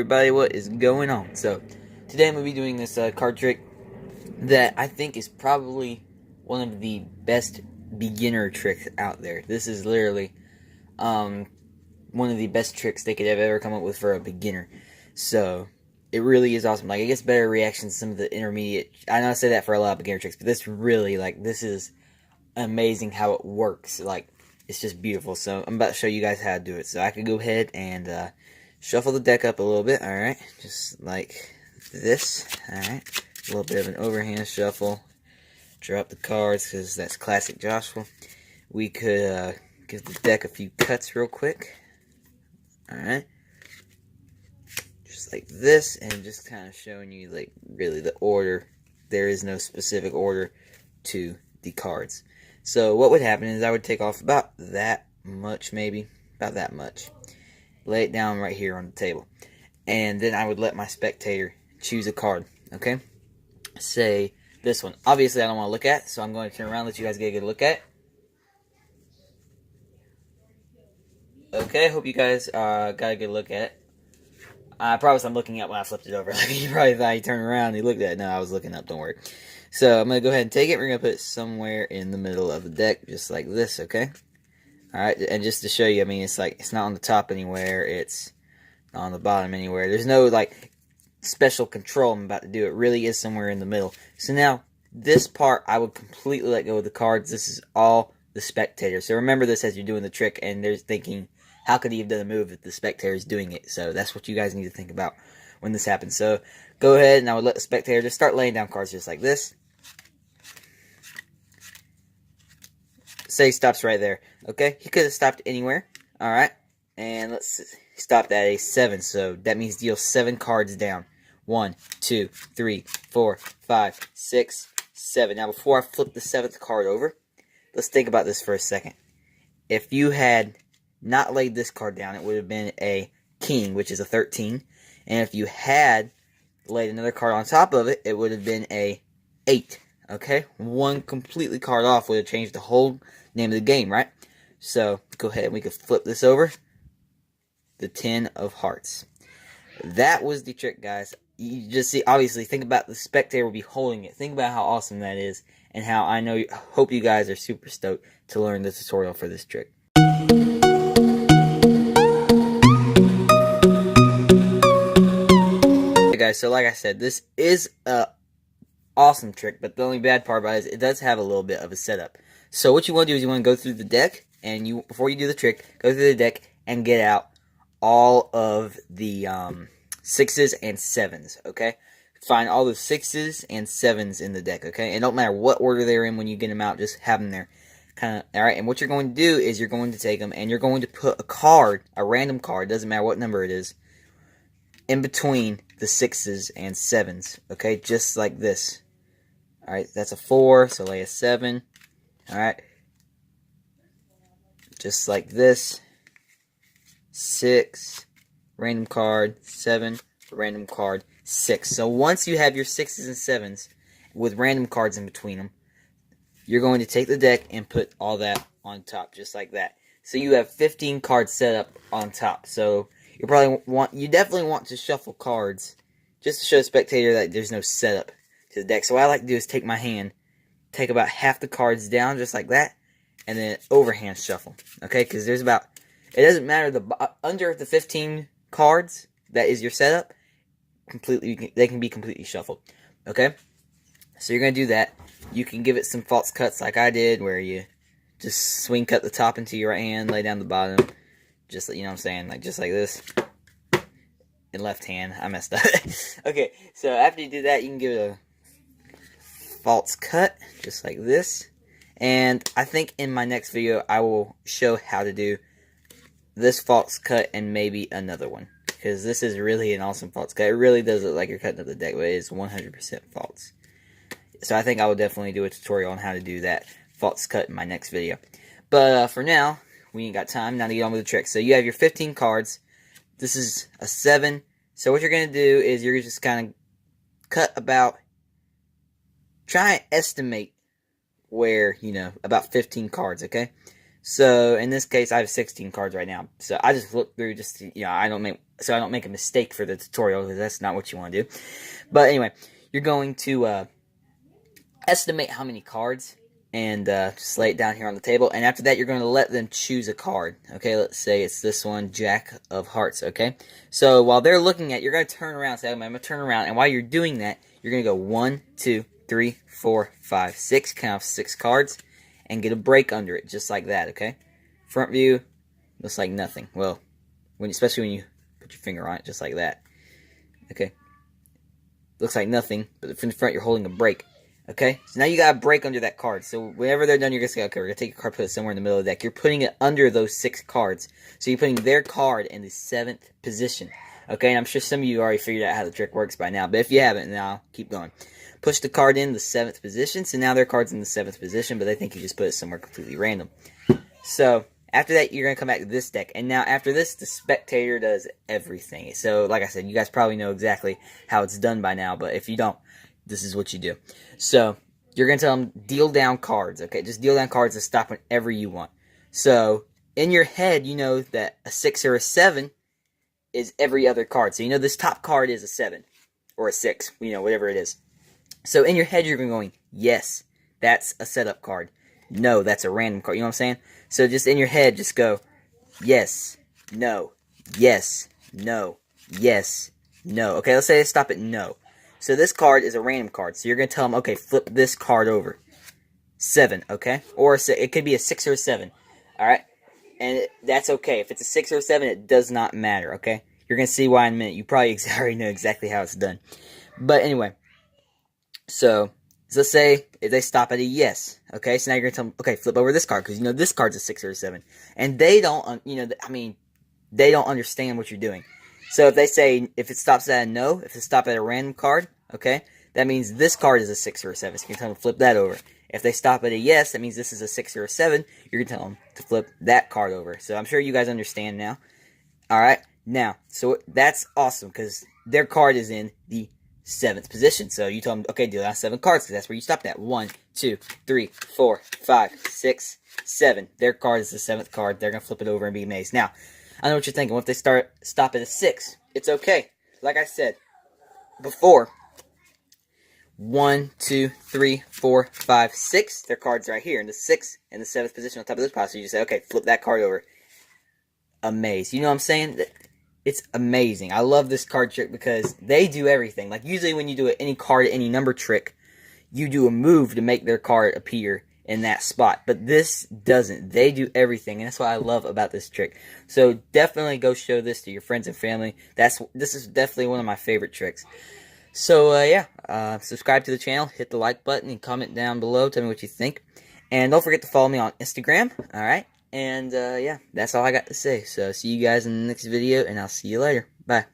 everybody, what is going on? So, today I'm going to be doing this card trick that I think is probably one of the best beginner tricks out there. This is literally one of the best tricks they could have ever come up with for a beginner. So, it really is awesome. Like, it gets better reactions to some of the intermediate. I know I say that for a lot of beginner tricks, but this really, this is amazing how it works. Like, it's just beautiful. So, I'm about to show you guys how to do it. So, I could go ahead and shuffle the deck up a little bit, alright, just like this, alright, a little bit of an overhand shuffle, drop the cards, because that's classic Joshua. We could give the deck a few cuts real quick, alright, just like this, and just kind of showing you, like, really the order. There is no specific order to the cards. So what would happen is I would take off about that much, maybe, about that much. Lay it down right here on the table. And then I would let my spectator choose a card, okay? Say this one. Obviously, I don't want to look at, so I'm going to turn around and let you guys get a good look at. Okay, hope you guys got a good look at it. I promise I'm looking up when I flipped it over. You probably thought you turned around and you looked at it. No, I was looking up, don't worry. So I'm going to go ahead and take it. We're going to put it somewhere in the middle of the deck, just like this, okay? Alright, and just to show you, I mean, it's not on the top anywhere, it's not on the bottom anywhere. There's no, special control I'm about to do. It really is somewhere in the middle. So now, this part, I would completely let go of the cards. This is all the spectator. So remember this as you're doing the trick, and they're thinking, how could he have done a move if the spectator is doing it? So that's what you guys need to think about when this happens. So, go ahead, and I would let the spectator just start laying down cards just like this. Say he stops right there. Okay, he could have stopped anywhere. Alright, and let's stop at a 7. So that means deal 7 cards down. 1, 2, 3, 4, 5, 6, 7. Now before I flip the 7th card over, let's think about this for a second. If you had not laid this card down, it would have been a king, which is a 13. And if you had laid another card on top of it, it would have been a 8. Okay, one completely card off would have changed the whole name of the game, right? So, go ahead and we could flip this over. The 10 of hearts. That was the trick, guys. You just see, obviously, think about the spectator will be holding it. Think about how awesome that is, and how I hope you guys are super stoked to learn the tutorial for this trick. Okay, guys, so like I said, this is a awesome trick, but the only bad part about it is it does have a little bit of a setup. So what you want to do is you want to go through the deck, and before you do the trick, go through the deck and get out all of the 6s and 7s, okay? Find all the 6s and 7s in the deck, okay? And don't matter what order they're in when you get them out, just have them there. Alright, and what you're going to do is you're going to take them and you're going to put a card, a random card, doesn't matter what number it is, in between the 6s and 7s, okay? Just like this. Alright, that's a 4, so lay a 7. Alright. Just like this. 6. Random card. 7. Random card. 6. So once you have your 6s and 7s with random cards in between them, you're going to take the deck and put all that on top, just like that. So you have 15 cards set up on top. So you definitely want to shuffle cards just to show the spectator that there's no setup to the deck. So what I like to do is take my hand, take about half the cards down, just like that, and then overhand shuffle. Okay, because there's about, it doesn't matter, under the 15 cards that is your setup, they can be completely shuffled. Okay, so you're going to do that. You can give it some false cuts like I did, where you just swing cut the top into your right hand, lay down the bottom, just, you know what I'm saying, just like this. In left hand, I messed up. Okay, so after you do that, you can give it a false cut, just like this. And I think in my next video, I will show how to do this false cut and maybe another one, because this is really an awesome false cut. It really does look like you're cutting up the deck, but it is 100% false. So I think I will definitely do a tutorial on how to do that false cut in my next video. But for now, we ain't got time. Now to get on with the trick. So you have your 15 cards. This is a 7. So what you're going to do is you're just kind of cut about, try and estimate where, about 15 cards, okay? So in this case, I have 16 cards right now. So I just look through just to, I don't make a mistake for the tutorial, because that's not what you want to do. But anyway, you're going to estimate how many cards and just lay it down here on the table. And after that, you're going to let them choose a card. Okay, let's say it's this one, Jack of Hearts. Okay, so while they're looking at, you're going to turn around. Say, I'm going to turn around, and while you're doing that, you're going to go 1, 2, 3, 4, 5, 6. Count off 6 cards, and get a break under it, just like that. Okay, front view looks like nothing. Well, especially when you put your finger on it, just like that. Okay, looks like nothing, but from the front, you're holding a break. Okay, so now you got a break under that card. So whenever they're done, you're going to say, okay, we're going to take a card, put it somewhere in the middle of the deck. You're putting it under those 6 cards. So you're putting their card in the 7th position. Okay, and I'm sure some of you already figured out how the trick works by now. But if you haven't, then I'll keep going. Push the card in the 7th position. So now their card's in the 7th position, but they think you just put it somewhere completely random. So after that, you're going to come back to this deck. And now after this, the spectator does everything. So like I said, you guys probably know exactly how it's done by now. But if you don't, this is what you do. So you're going to tell them, deal down cards, okay? Just deal down cards and stop whenever you want. So in your head, you know that a 6 or a 7 is every other card. So you know this top card is a 7 or a 6, whatever it is. So in your head, you're going, yes, that's a setup card. No, that's a random card. You know what I'm saying? So just in your head, just go, yes, no, yes, no, yes, no. Okay, let's say they stop at no. So this card is a random card. So you're going to tell them, okay, flip this card over. 7, okay? Or it could be a 6 or a 7. Alright? And that's okay. If it's a 6 or a 7, it does not matter, okay? You're going to see why in a minute. You probably already know exactly how it's done. But anyway. So let's say if they stop at a yes. Okay? So now you're going to tell them, okay, flip over this card. Because this card's a 6 or a 7. And they don't, they don't understand what you're doing. So if they say, if it stops at a no, if it stops at a random card, okay, that means this card is a 6 or a 7. So you can tell them to flip that over. If they stop at a yes, that means this is a 6 or a 7. You're going to tell them to flip that card over. So I'm sure you guys understand now. Alright, now, so that's awesome because their card is in the 7th position. So you tell them, okay, deal out 7 cards because that's where you stopped at. 1, 2, 3, 4, 5, 6, 7. Their card is the 7th card. They're going to flip it over and be amazed. Now, I know what you're thinking. What if they stop at a 6? It's okay. Like I said before, 1, 2, 3, 4, 5, 6. Their card's right here in the 6th and the 7th position on top of this pile. So you just say, okay, flip that card over. Amazed. You know what I'm saying? It's amazing. I love this card trick because they do everything. Like usually when you do any card, any number trick, you do a move to make their card appear in that spot, but this doesn't. They do everything, and that's what I love about this trick. So definitely go show this to your friends and family. This is definitely one of my favorite tricks. So yeah, subscribe to the channel, hit the like button, and comment down below. Tell me what you think, and don't forget to follow me on Instagram. All right, and yeah, that's all I got to say. So see you guys in the next video, and I'll see you later. Bye.